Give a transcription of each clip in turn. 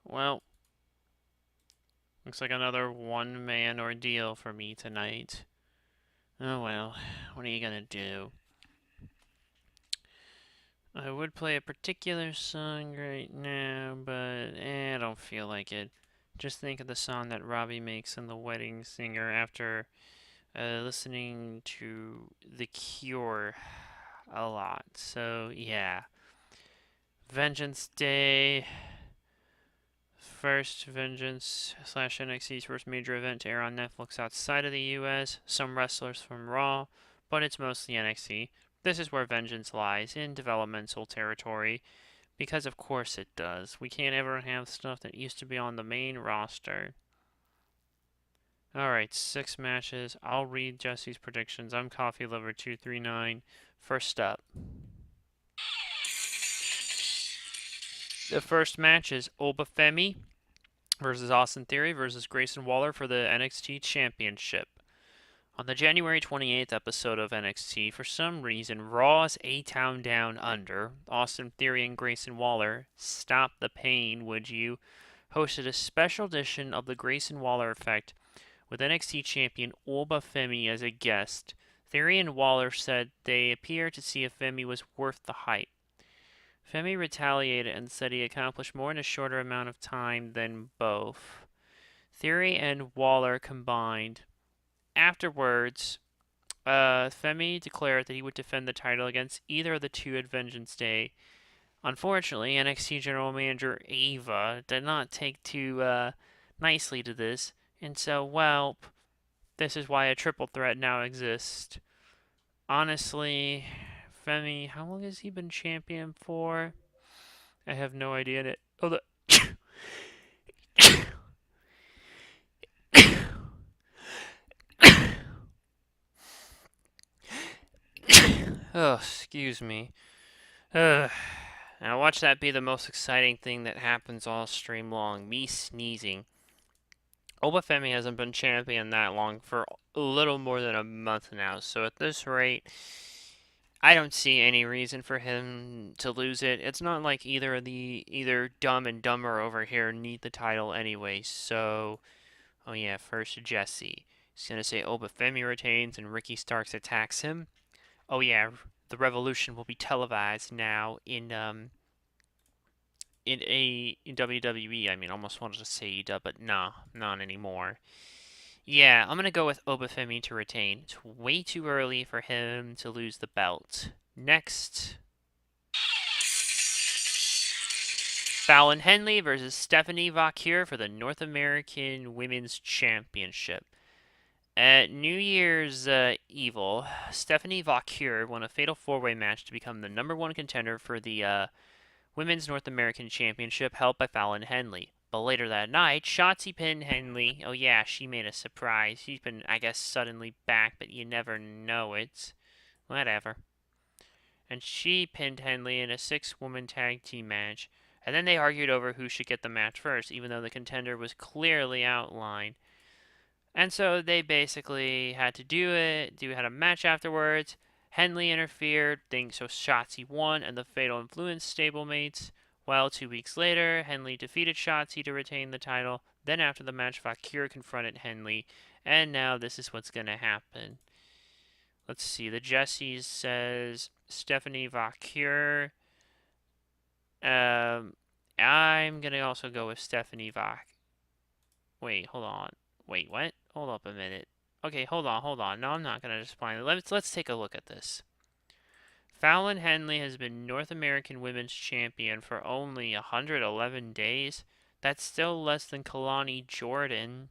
Well, looks like another one-man ordeal for me tonight. Oh well, what are you gonna do? I would play a particular song right now, but I don't feel like it. Just think of the song that Robbie makes in The Wedding Singer after listening to The Cure a lot. So, yeah. Vengeance Day. First Vengeance slash NXT's first major event to air on Netflix outside of the US. Some wrestlers from Raw, but it's mostly NXT. This is where Vengeance lies, in developmental territory, because of course it does. We can't ever have stuff that used to be on the main roster. Alright, 6 matches. I'll read Jesse's predictions. I'm Coffee Lover 239. First up. The first match is Obafemi versus Austin Theory versus Grayson Waller for the NXT Championship. On the January 28th episode of NXT, for some reason, Raw's A-Town Down Under, Austin Theory and Grayson Waller, Stop the Pain, Would You, hosted a special edition of the Grayson Waller Effect with NXT champion Obafemi as a guest. Theory and Waller said they appeared to see if Femi was worth the hype. Femi retaliated and said he accomplished more in a shorter amount of time than both. Theory and Waller combined. Afterwards, Femi declared that he would defend the title against either of the two at Vengeance Day. Unfortunately, NXT General Manager Ava did not take too nicely to this, and so, well, this is why a triple threat now exists. Honestly, Femi, how long has he been champion for? I have no idea. Oh, the oh, excuse me. Now watch that be the most exciting thing that happens all stream long. Me sneezing. Obafemi hasn't been champion that long for a little more than a month now, so at this rate, I don't see any reason for him to lose it. It's not like either Dumb and Dumber over here need the title anyway, so oh yeah, first Jesse. He's gonna say Obafemi retains and Ricky Starks attacks him. Oh yeah, the Revolution will be televised now in WWE. I mean, almost wanted to say EW, but nah, not anymore. Yeah, I'm gonna go with Obafemi to retain. It's way too early for him to lose the belt. Next, Fallon Henley versus Stephanie Vaquer for the North American Women's Championship. At New Year's Evil, Stephanie Vaquer won a fatal four-way match to become the #1 contender for the Women's North American Championship held by Fallon Henley. But later that night, Shotzi pinned Henley. Oh yeah, she made a surprise. She's been, I guess, suddenly back, but you never know it. Whatever. And she pinned Henley in a 6-woman tag team match. And then they argued over who should get the match first, even though the contender was clearly outlined. And so they basically had to had a match afterwards. Henley interfered, so Shotzi won, and the Fatal Influence stablemates. Well, 2 weeks later, Henley defeated Shotzi to retain the title. Then after the match, Vaquer confronted Henley, and now this is what's going to happen. Let's see, the Jessies says Stephanie Vaquer. I'm going to also go with Stephanie Wait, hold on. Wait, what? Hold up a minute. Okay, hold on. No, I'm not going to explain it. Let's take a look at this. Fallon Henley has been North American Women's Champion for only 111 days. That's still less than Kalani Jordan.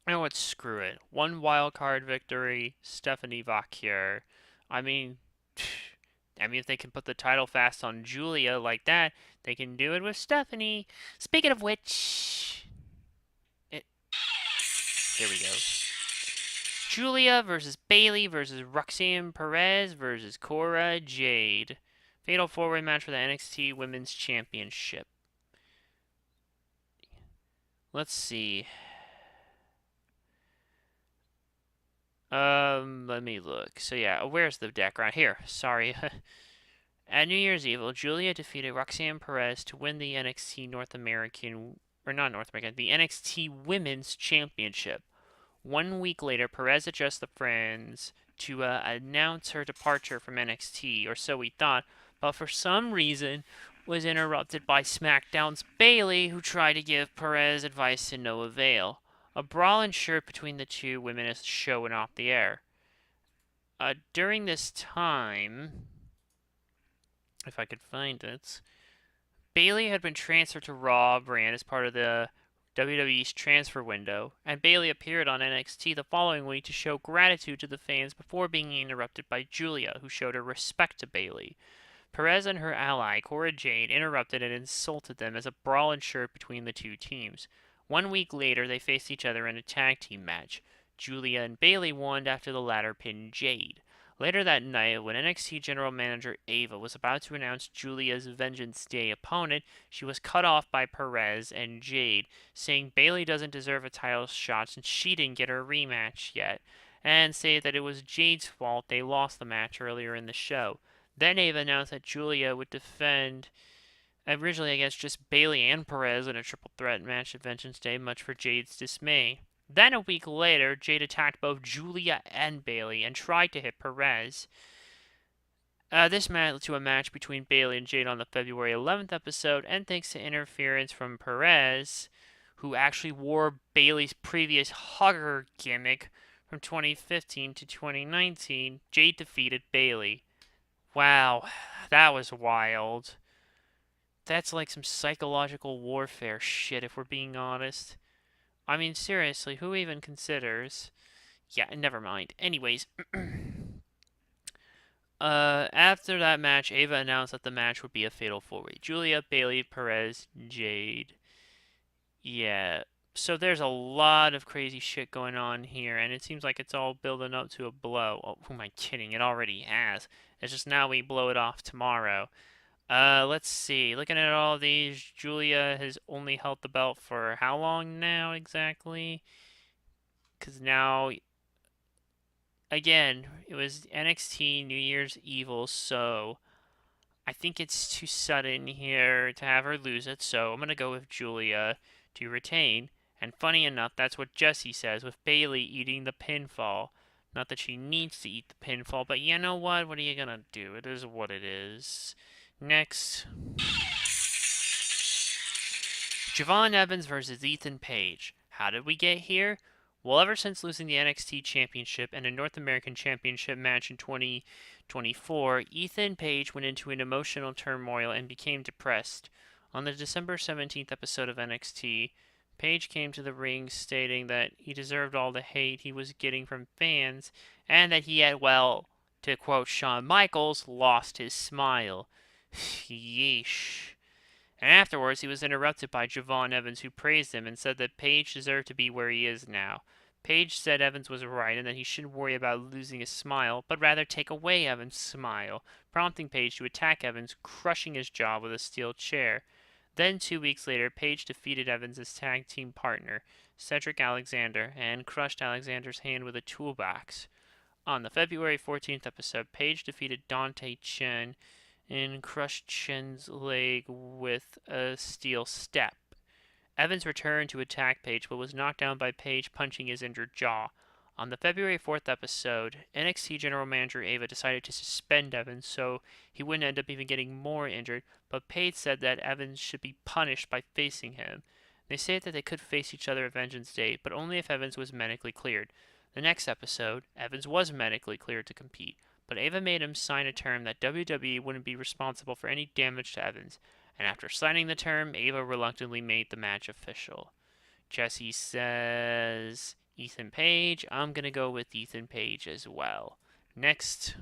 You know what? Screw it. One wild card victory, Stephanie Vaquer. I mean, if they can put the title fast on Julia like that, they can do it with Stephanie. Speaking of which, here we go. Julia versus Bayley versus Roxanne Perez versus Cora Jade. Fatal four-way match for the NXT Women's Championship. Let's see. Let me look. So yeah, where's the deck? Right here. Sorry. At New Year's Eve, Julia defeated Roxanne Perez to win the NXT North American, or not North American, the NXT Women's Championship. 1 week later, Perez addressed the fans to announce her departure from NXT, or so we thought, but for some reason was interrupted by SmackDown's Bayley, who tried to give Perez advice to no avail. A brawl ensued between the two women as the show went off the air. During this time, if I could find it, Bayley had been transferred to Raw brand as part of the WWE's transfer window, and Bayley appeared on NXT the following week to show gratitude to the fans before being interrupted by Julia, who showed her respect to Bayley. Perez and her ally, Cora Jade, interrupted and insulted them as a brawl ensued between the two teams. 1 week later, they faced each other in a tag team match. Julia and Bayley won after the latter pinned Jade. Later that night, when NXT General Manager Ava was about to announce Julia's Vengeance Day opponent, she was cut off by Perez and Jade, saying Bayley doesn't deserve a title shot since she didn't get her rematch yet, and say that it was Jade's fault they lost the match earlier in the show. Then Ava announced that Julia would defend originally against just Bayley and Perez in a triple threat match at Vengeance Day, much for Jade's dismay. Then a week later, Jade attacked both Julia and Bayley and tried to hit Perez. This led to a match between Bayley and Jade on the February 11th episode, and thanks to interference from Perez, who actually wore Bayley's previous hugger gimmick from 2015 to 2019, Jade defeated Bayley. Wow, that was wild. That's like some psychological warfare shit, if we're being honest. I mean, seriously, who even considers? Yeah, never mind. Anyways, after that match, Ava announced that the match would be a fatal four-way. Julia, Bayley, Perez, Jade. Yeah, so there's a lot of crazy shit going on here, and it seems like it's all building up to a blow. Oh, who am I kidding? It already has. It's just now we blow it off tomorrow. Let's see. Looking at all these, Julia has only held the belt for how long now exactly? Because now, again, it was NXT New Year's Evil, so I think it's too sudden here to have her lose it, so I'm going to go with Julia to retain. And funny enough, that's what Jesse says, with Bayley eating the pinfall. Not that she needs to eat the pinfall, but you know what? What are you going to do? It is what it is. Next, Javon Evans versus Ethan Page. How did we get here? Well, ever since losing the NXT Championship and a North American Championship match in 2024, Ethan Page went into an emotional turmoil and became depressed. On the December 17th episode of NXT, Page came to the ring stating that he deserved all the hate he was getting from fans and that he had, well, to quote Shawn Michaels, lost his smile. Yeesh. And afterwards, he was interrupted by Javon Evans, who praised him and said that Page deserved to be where he is now. Page said Evans was right and that he shouldn't worry about losing his smile, but rather take away Evans' smile, prompting Page to attack Evans, crushing his jaw with a steel chair. Then, 2 weeks later, Page defeated Evans' tag team partner, Cedric Alexander, and crushed Alexander's hand with a toolbox. On the February 14th episode, Page defeated Dante Chen and crushed Chen's leg with a steel step. Evans returned to attack Page, but was knocked down by Page punching his injured jaw. On the February 4th episode, NXT General Manager Ava decided to suspend Evans so he wouldn't end up even getting more injured, but Page said that Evans should be punished by facing him. They say that they could face each other at Vengeance Day, but only if Evans was medically cleared. The next episode, Evans was medically cleared to compete, but Ava made him sign a term that WWE wouldn't be responsible for any damage to Evans, and after signing the term, Ava reluctantly made the match official. Jesse says Ethan Page. I'm going to go with Ethan Page as well. Next,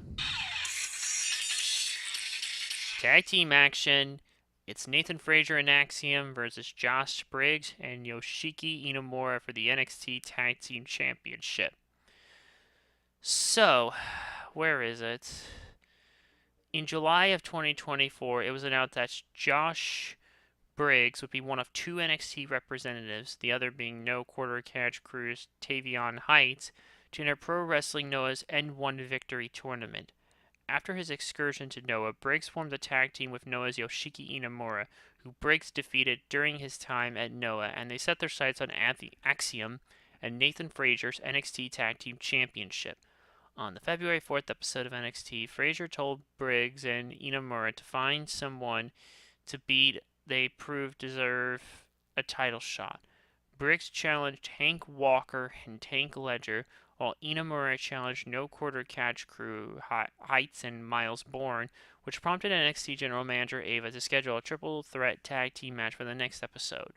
tag team action. It's Nathan Frazier and Axiom versus Josh Briggs and Yoshiki Inamura for the NXT Tag Team Championship. So, where is it? In July of 2024, it was announced that Josh Briggs would be one of two NXT representatives, the other being No Quarter Catch Crew's Tavion Heights, to enter Pro Wrestling Noah's N1 Victory Tournament. After his excursion to Noah, Briggs formed a tag team with Noah's Yoshiki Inamura, who Briggs defeated during his time at Noah, and they set their sights on Axiom and Nathan Frazier's NXT Tag Team Championship. On the February 4th episode of NXT, Frazier told Briggs and Inamura to find someone to beat they proved deserve a title shot. Briggs challenged Hank Walker and Tank Ledger, while Inamura challenged No Quarter Catch Crew Heights and Miles Bourne, which prompted NXT General Manager Ava to schedule a triple threat tag team match for the next episode.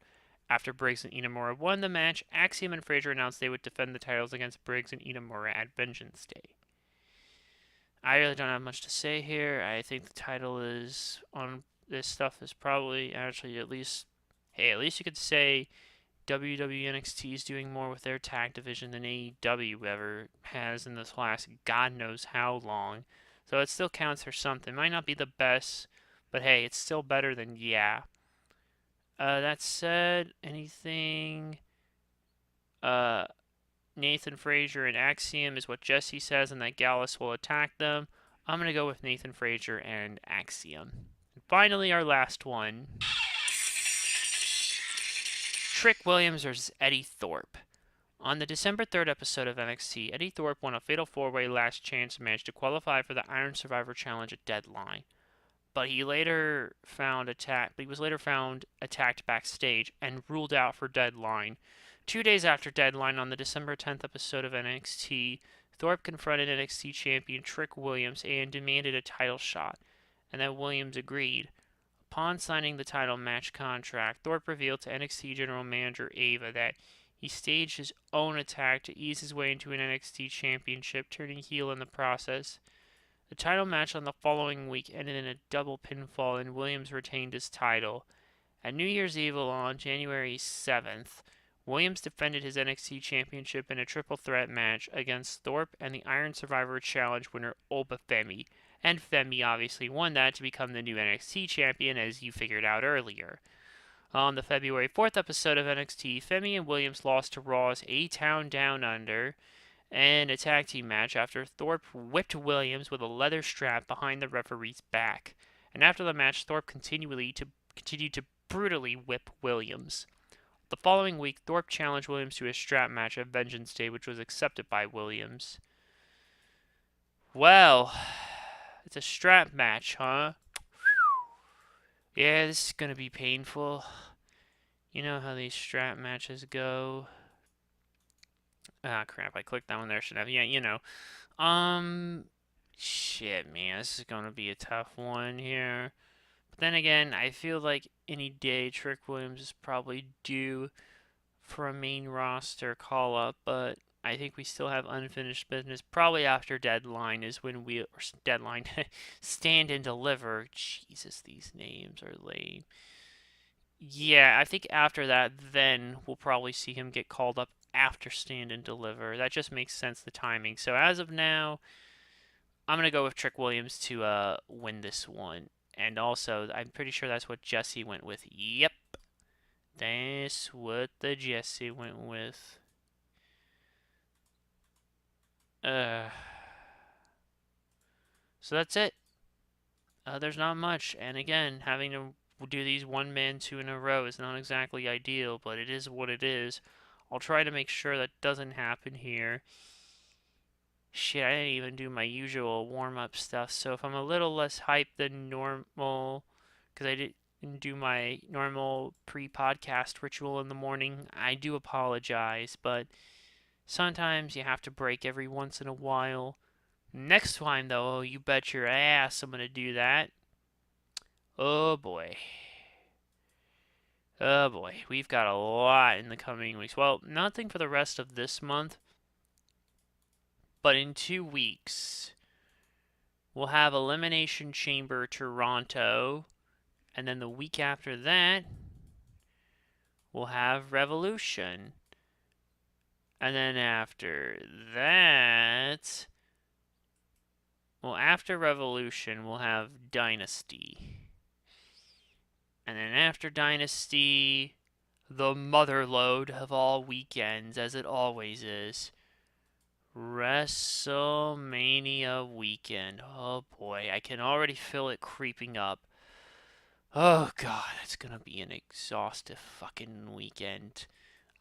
After Briggs and Inamura won the match, Axiom and Frazier announced they would defend the titles against Briggs and Inamura at Vengeance Day. I really don't have much to say here. I think the title is on this stuff is probably actually at least you could say WWE NXT is doing more with their tag division than AEW ever has in this last God knows how long. So it still counts for something. It might not be the best, but hey, it's still better than yeah. That said, anything Nathan Frazier and Axiom is what Jesse says, and that Gallus will attack them. I'm going to go with Nathan Frazier and Axiom. And finally, our last one. Trick Williams versus Eddie Thorpe. On the December 3rd episode of NXT, Eddie Thorpe won a fatal 4-way last chance match to qualify for the Iron Survivor Challenge at Deadline. But he was later found attacked backstage and ruled out for Deadline. 2 days after Deadline, on the December 10th episode of NXT, Thorpe confronted NXT champion Trick Williams and demanded a title shot, and that Williams agreed. Upon signing the title match contract, Thorpe revealed to NXT General Manager Ava that he staged his own attack to ease his way into an NXT championship, turning heel in the process. The title match on the following week ended in a double pinfall, and Williams retained his title. At New Year's Eve on January 7th, Williams defended his NXT championship in a triple threat match against Thorpe and the Iron Survivor Challenge winner Oba Femi. And Femi obviously won that to become the new NXT champion, as you figured out earlier. On the February 4th episode of NXT, Femi and Williams lost to Raw's A-Town Down Under and a tag team match after Thorpe whipped Williams with a leather strap behind the referee's back. And after the match, Thorpe continued to brutally whip Williams. The following week, Thorpe challenged Williams to a strap match at Vengeance Day, which was accepted by Williams. Well, it's a strap match, huh? Yeah, this is gonna be painful. You know how these strap matches go. Ah, crap, I clicked that one there, should have. Yeah, you know. Shit, man, this is gonna be a tough one here. But then again, I feel like any day Trick Williams is probably due for a main roster call-up, but I think we still have unfinished business. Probably after Deadline is when Deadline, Stand and Deliver. Jesus, these names are lame. Yeah, I think after that, then we'll probably see him get called up after Stand and Deliver. That just makes sense, the timing. So as of now, I'm going to go with Trick Williams to win this one. And also, I'm pretty sure that's what Jesse went with. Yep. That's what the Jesse went with. So that's it. There's not much. And again, having to do these 1-man 2 in a row is not exactly ideal, but it is what it is. I'll try to make sure that doesn't happen here. Shit, I didn't even do my usual warm-up stuff, so if I'm a little less hyped than normal, because I didn't do my normal pre-podcast ritual in the morning, I do apologize, but sometimes you have to break every once in a while. Next time, though, you bet your ass I'm going to do that. Oh boy. Oh boy, we've got a lot in the coming weeks. Well, nothing for the rest of this month. But in 2 weeks, we'll have Elimination Chamber Toronto. And then the week after that, we'll have Revolution. And then after that, well, after Revolution, we'll have Dynasty. And then after Dynasty, the motherlode of all weekends, as it always is, WrestleMania weekend. Oh boy, I can already feel it creeping up. Oh god, it's gonna be an exhaustive fucking weekend.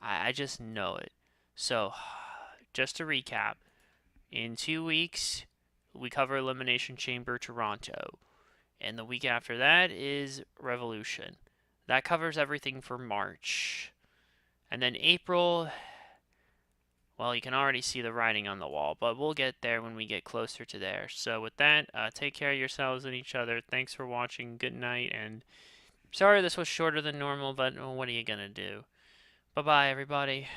I just know it. So, just to recap, in 2 weeks, we cover Elimination Chamber Toronto. And the week after that is Revolution. That covers everything for March. And then April, well, you can already see the writing on the wall, but we'll get there when we get closer to there. So with that, take care of yourselves and each other. Thanks for watching. Good night, and sorry this was shorter than normal, but what are you gonna do? Bye-bye, everybody.